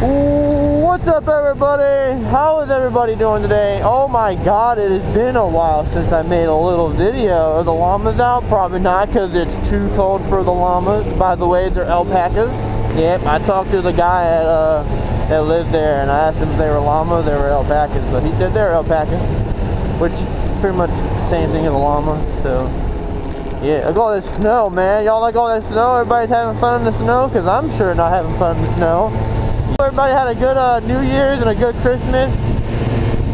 What's up, everybody? How is everybody doing today? Oh my god, it has been a while since I made a little video. Are the llamas out? Probably not, because it's too cold for the llamas. By the way, they're alpacas. Yep, I talked to the guy that lived there, and I asked him if they were llamas. They were alpacas, but he said they're alpacas, which is pretty much the same thing as a llama. So yeah, look at all this snow, man. Y'all like all that snow? Everybody's having fun in the snow? Because I'm sure not having fun in the snow. Everybody had a good New Year's and a good Christmas.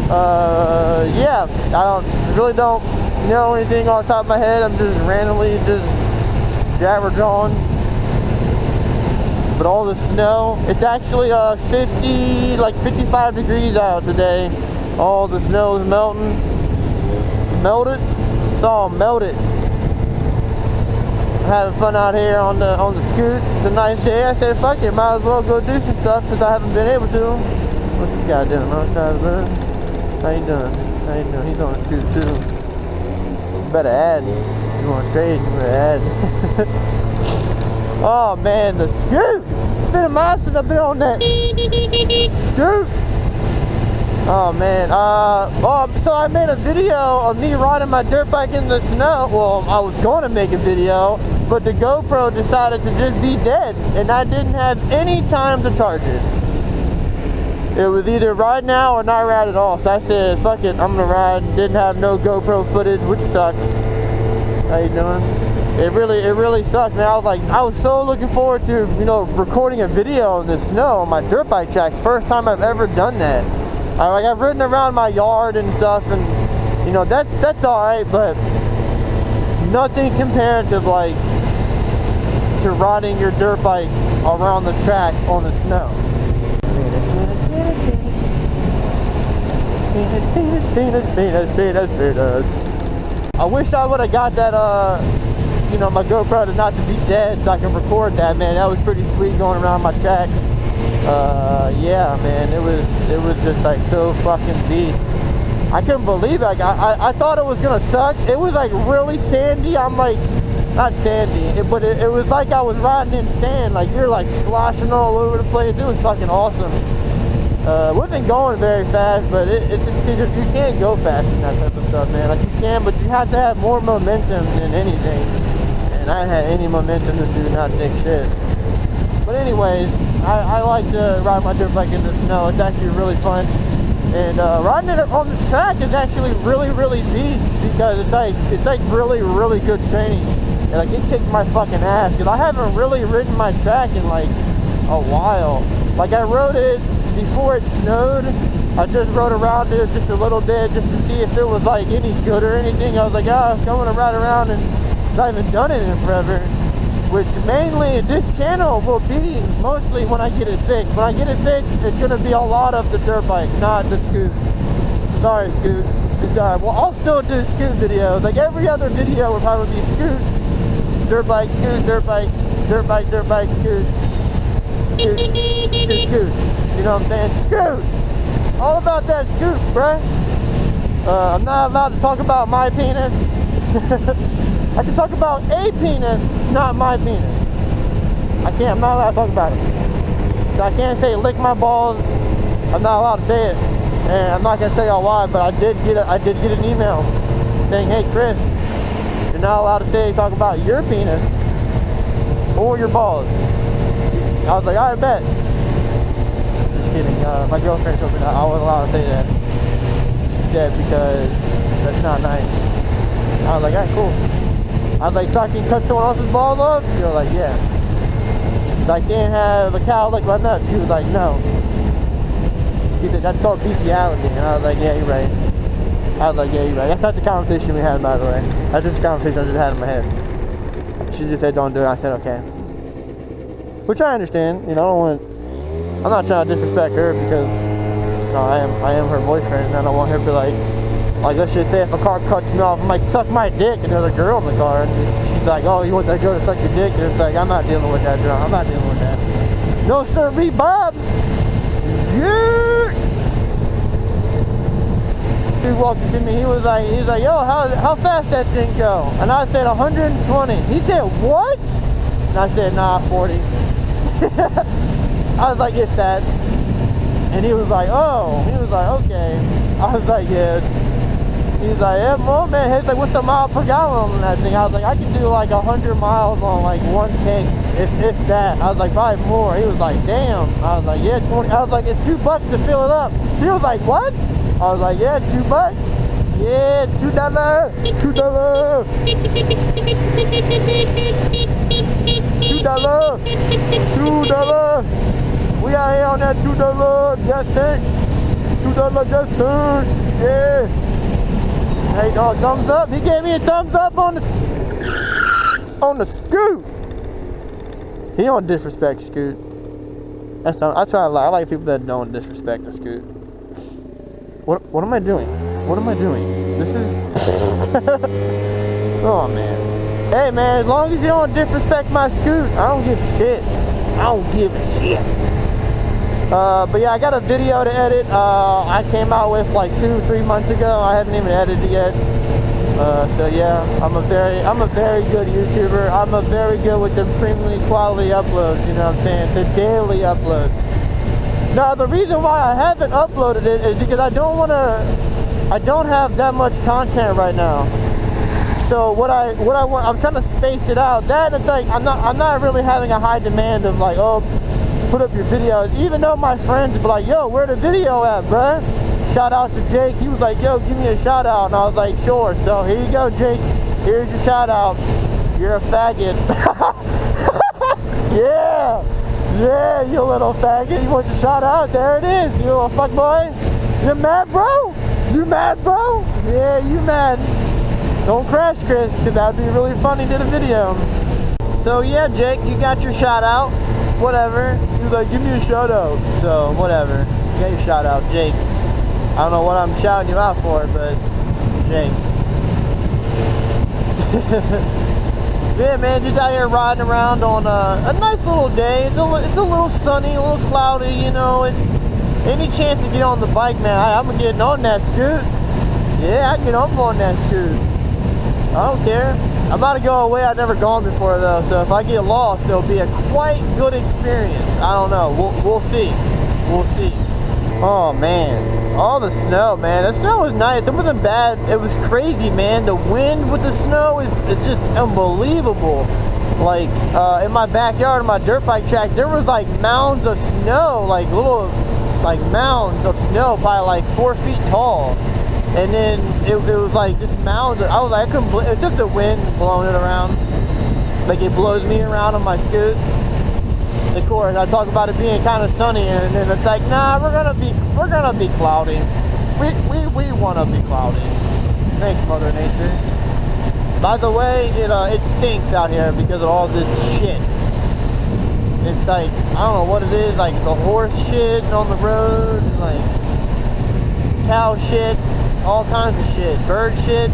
Yeah, I really don't know anything off the top of my head. I'm just randomly just jabber-jawing. But all the snow, it's actually 55 degrees out today. All the snow is melting. Melted? It's all melted. Having fun out here on the scoot. It's a nice day. I said, fuck it, might as well go do some stuff since I haven't been able to. What's this guy doing? How you doing? How you doing? He's on the scoot too. You better add. If you want to trade, you better add. Oh man, the scoot! It's been a while since I've been on that scoot. Oh man, so I made a video of me riding my dirt bike in the snow. Well, I was going to make a video, but the GoPro decided to just be dead, and I didn't have any time to charge it. It was either ride now or not ride at all, so I said, fuck it, I'm gonna ride. Didn't have no GoPro footage, which sucks. How you doing? It really sucked, man. I was so looking forward to, you know, recording a video in the snow on my dirt bike track. First time I've ever done that. I've ridden around my yard and stuff, and you know that's all right, but nothing compared to to riding your dirt bike around the track on the snow. I wish I would have got that you know, my GoPro to not to be dead so I can record that, man. That was pretty sweet going around my track. Yeah, man, it was just like so fucking beast. I couldn't believe it. I thought it was gonna suck. It was like really sandy. I'm like, not sandy, but it was like I was riding in sand. Like you're like sloshing all over the place. It was fucking awesome. Wasn't going very fast, but it's just, you can't go fast in that type of stuff, man. Like you can, but you have to have more momentum than anything. And I didn't have any momentum to do not take shit. But anyways, I like to ride my dirt bike in the snow. It's actually really fun. And riding it on the track is actually really beast, because it's like really good training. And like it kicked my fucking ass, because I haven't really ridden my track in like a while. Like I rode it before it snowed. I just rode around it just a little bit just to see if it was like any good or anything. I was like, oh, I'm going to ride around, and I haven't done it in forever. Which mainly this channel will be mostly when I get it fixed. When I get it fixed, it's going to be a lot of the dirt bike, not the scoot. Sorry, scoot. Sorry. Well, I'll still do scoot videos. Like every other video will probably be scoot, dirt bike, scoot, dirt bike, dirt bike, dirt bike, scoot, scoot, scoot, scoot. You know what I'm saying? Scoot. All about that scoot, bruh. I'm not allowed to talk about my penis. I can talk about a penis, not my penis. I'm not allowed to talk about it. So I can't say lick my balls. I'm not allowed to say it. And I'm not gonna tell y'all why, but I did get an email saying, hey Chris, you're not allowed to talk about your penis or your balls. I was like, alright, bet. Just kidding. My girlfriend told me that I wasn't allowed to say that. She said because that's not nice. I was like, alright, cool. I was like, so I can cut someone else's balls off? She was like, yeah. I can't have a cow lick my nuts. She was like, no. She said, that's called bestiality. And I was like, yeah, you're right. I was like, yeah, you're right. That's not the conversation we had, by the way. That's just a conversation I just had in my head. She just said, don't do it. I said, okay. Which I understand. You know, I'm not trying to disrespect her, because you know, I am her boyfriend, and I don't want her to be like, let's just say if a car cuts me off, I'm like, suck my dick, and there's a girl in the car, and she's like, oh, you want that girl to suck your dick? And it's like, I'm not dealing with that, girl. I'm not dealing with that. No, sir, me, Bob. Yeah. He walked up to me, he was like, yo, how fast that thing go? And I said 120. He said, what? And I said, nah, 40. I was like, it's that. And he was like, oh. He was like, okay. I was like, yeah. He's like, yeah, well, man. He's like, what's the mile per gallon on that thing? I was like, I can do like 100 miles on like one tank, if that. I was like, probably more. He was like, damn. I was like, yeah, 20. I was like, it's $2 to fill it up. He was like, what? I was like, yeah, $2. Yeah, $2. $2. $2. We out here on that $2 gas tank. $2 gas tank. Yeah. Hey, no, thumbs up. He gave me a thumbs up on the scoot. He don't disrespect Scoot. That's not, I try to lie. I like people that don't disrespect the Scoot. What am I doing? What am I doing? This is oh man. Hey man, as long as you don't disrespect my Scoot, I don't give a shit. I don't give a shit. But yeah, I got a video to edit. I came out with like 2-3 months ago. I haven't even edited it yet. So yeah, I'm a very good YouTuber. I'm a very good with extremely quality uploads. You know what I'm saying? The daily uploads. Now the reason why I haven't uploaded it is because I don't have that much content right now. So what I want, I'm trying to space it out. That it's like I'm not really having a high demand of like, oh, put up your videos, even though my friends be like, yo, where the video at, bruh? Shout out to Jake. He was like, yo, give me a shout out. And I was like, sure. So here you go, Jake. Here's your shout out. You're a faggot. Yeah. Yeah, you little faggot. You want your shout out? There it is. You little fuck boy. You mad, bro? You mad, bro? Yeah, you mad. Don't crash, Chris, because that would be really funny to the video. So yeah, Jake, you got your shout out. Whatever. He was like, give me a shout out. So whatever. You got your shout out, Jake. I don't know what I'm shouting you out for, but Jake. Yeah, man, just out here riding around on a nice little day. It's a little sunny, a little cloudy, you know. It's any chance to get on the bike, man. I'm getting on that Scoot. Yeah, I can get on that Scoot. I don't care. I'm about to go away I've never gone before though, so if I get lost, it'll be a quite good experience. I don't know. We'll see. We'll see. Oh man, all the snow, man. The snow was nice. It wasn't bad. It was crazy, man. The wind with the snow it's just unbelievable. Like in my backyard, on my dirt bike track, there was like mounds of snow, like little like mounds of snow, probably like 4 feet tall. And then it was like just mounds. I was like, I couldn't believe it's just the wind blowing it around. Like it blows me around on my Scoot. Of course, I talk about it being kind of sunny, and then it's like, nah, we're gonna be cloudy. We wanna be cloudy. Thanks, Mother Nature. By the way, it stinks out here because of all this shit. It's like, I don't know what it is, like the horse shit on the road, like cow shit, all kinds of shit, bird shit,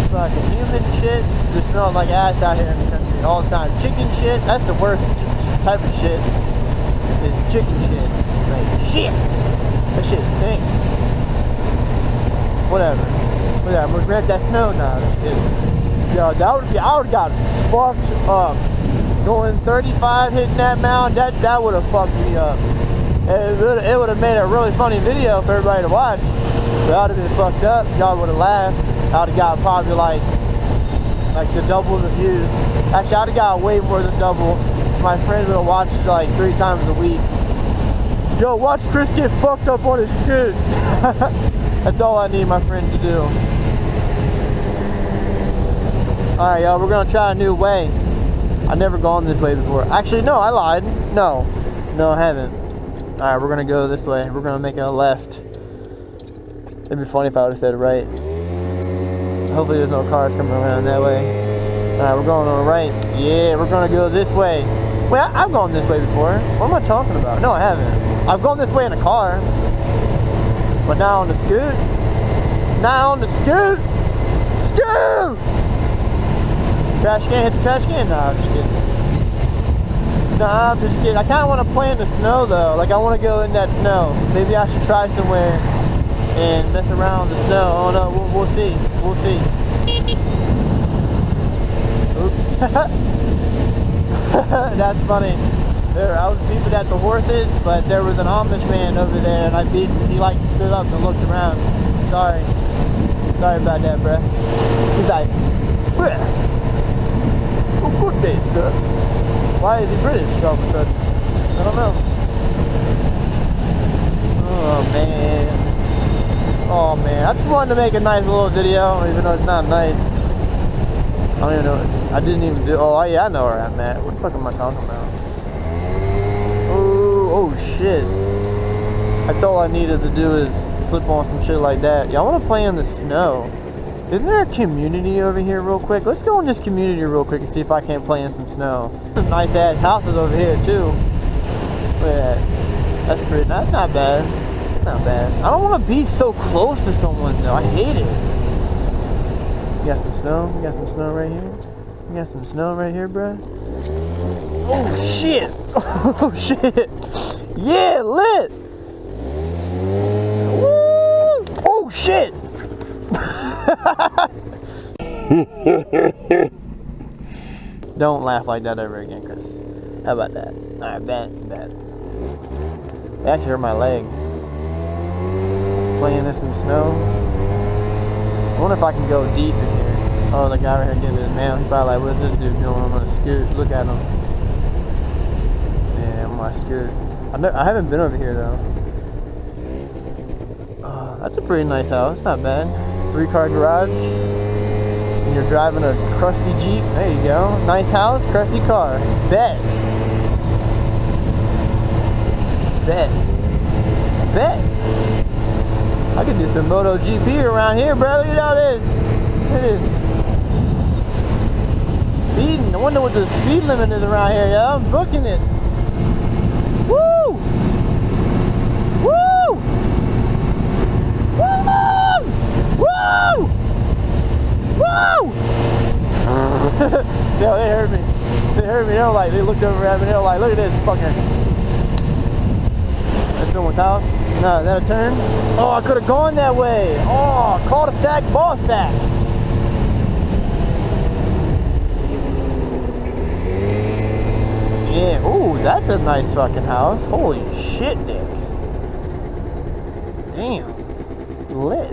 fucking human shit. Just smells like ass out here in the country all the time. Chicken shit, that's the worst type of shit. It's chicken shit. Like shit. That shit stinks. Whatever. I'm gonna grab that snow now. Just kidding. Yo, I would've got fucked up. Going 35, hitting that mound, that would have fucked me up. It would have made a really funny video for everybody to watch. But I would have been fucked up. Y'all would have laughed. I would have got probably like the double the views. Actually, I would have got way more than double. My friends would have watched it like 3 times a week. Yo, watch Chris get fucked up on his Scoot. That's all I need my friends to do. Alright, y'all, we're gonna try a new way. I've never gone this way before. Actually, no, I lied. No, I haven't. Alright, we're gonna go this way. We're gonna make a left. It'd be funny if I would have said it right. Hopefully there's no cars coming around that way. Alright, we're going on the right. Yeah, we're gonna go this way. Wait, I've gone this way before. What am I talking about? No, I haven't. I've gone this way in a car. But not on the Scoot. Not on the Scoot! Scoot! Trash can, hit the trash can? Nah, I'm just kidding. Nah, I'm just kidding. I kind of want to play in the snow though. Like I want to go in that snow. Maybe I should try somewhere and mess around with the snow. Oh no, we'll see. We'll see. Oops. That's funny. There, I was beeping at the horses, but there was an Amish man over there, and I beeped, and he like stood up and looked around. Sorry about that, bruh. He's like, bruh. Oh, good day, sir. Why is he British all of a sudden? I don't know. Oh man. Oh man, I just wanted to make a nice little video, even though it's not nice. I don't even know. I didn't even do. Oh yeah, I know where I'm at. What the fuck am I talking about? Oh shit. That's all I needed to do is slip on some shit like that. Yeah, I want to play in the snow. Isn't there a community over here real quick? Let's go in this community real quick and see if I can't play in some snow. Some nice ass houses over here too. Look at that. That's pretty. That's not bad. Not bad. I don't want to be so close to someone though. I hate it. You got some snow? You got some snow right here? You got some snow right here, bruh? Oh shit! Oh shit! Yeah, lit! Woo! Oh shit! Don't laugh like that ever again, Chris. How about that? Alright, bet. It actually hurt my leg. Playing this in snow. I wonder if I can go deep in here. Oh, the guy right here getting his mail. He's probably like, what's this dude doing on a scoot? Look at him. Yeah, on my scoot. I haven't been over here though. That's a pretty nice house. Not bad. 3-car garage. And you're driving a crusty Jeep. There you go. Nice house, crusty car. Bet. I could do some MotoGP around here, bro. Look at all this. Look at this. Speeding. I wonder what the speed limit is around here, yo. I'm booking it. Woo! Woo! Woo! Woo! Woo! Yo, they heard me. They heard me. They were like, they looked over at me. They were like, look at this fucker. That's someone's house. No, is that a turn? Oh, I could have gone that way. Oh, cul-de-sac, ball sack. Yeah, ooh, that's a nice fucking house. Holy shit, Nick. Damn. Lit.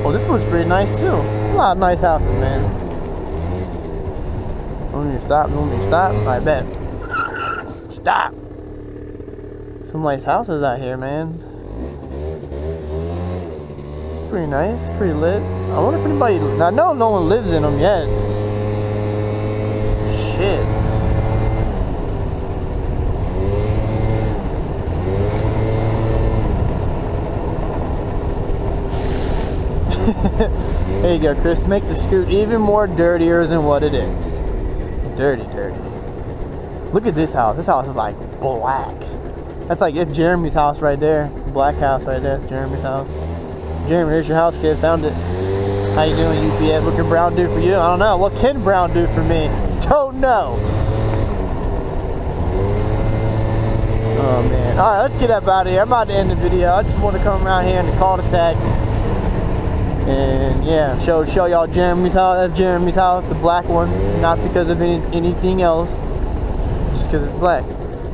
Oh, this one's pretty nice too. A lot of nice houses, man. Don't need to stop, I bet. Stop. Some nice houses out here, man. Pretty nice, pretty lit. I wonder if anybody, I know no one lives in them yet. Shit. There you go, Chris. Make the scoot even more dirtier than what it is. Dirty. Look at this house. This house is like black. That's like, it's Jeremy's house right there. Black house right there. That's Jeremy's house. Jeremy, there's your house, kid. Found it. How you doing, UPS? What can Brown do for you? I don't know. What can Brown do for me? Don't know. Oh, man. All right, let's get up out of here. I'm about to end the video. I just want to come around here in the cul-de-sac. And, yeah, show y'all Jeremy's house. That's Jeremy's house, the black one. Not because of anything else. Just because it's black.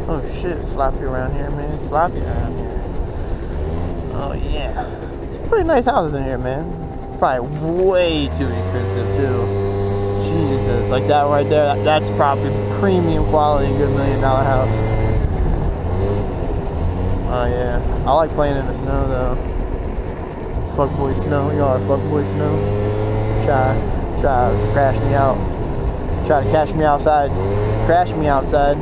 Oh shit, it's sloppy around here, man. It's sloppy around here. Oh yeah. It's pretty nice houses in here, man. Probably way too expensive too. Jesus, like that right there, that's probably premium quality, good $1 million house. Oh yeah. I like playing in the snow though. Fuckboy snow, you are fuckboy snow. Try to crash me out. Try to catch me outside. Crash me outside.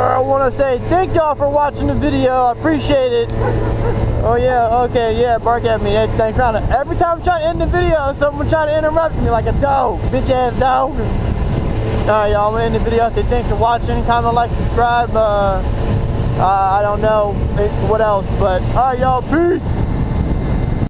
I want to say thank y'all for watching the video. I appreciate it. Oh yeah, okay, yeah, bark at me. Every time I'm trying to end the video, someone trying to interrupt me like a dog, bitch ass dog. Alright, y'all, I'm gonna end the video. Say thanks for watching. Comment, like, subscribe. I don't know what else, but alright, y'all, peace.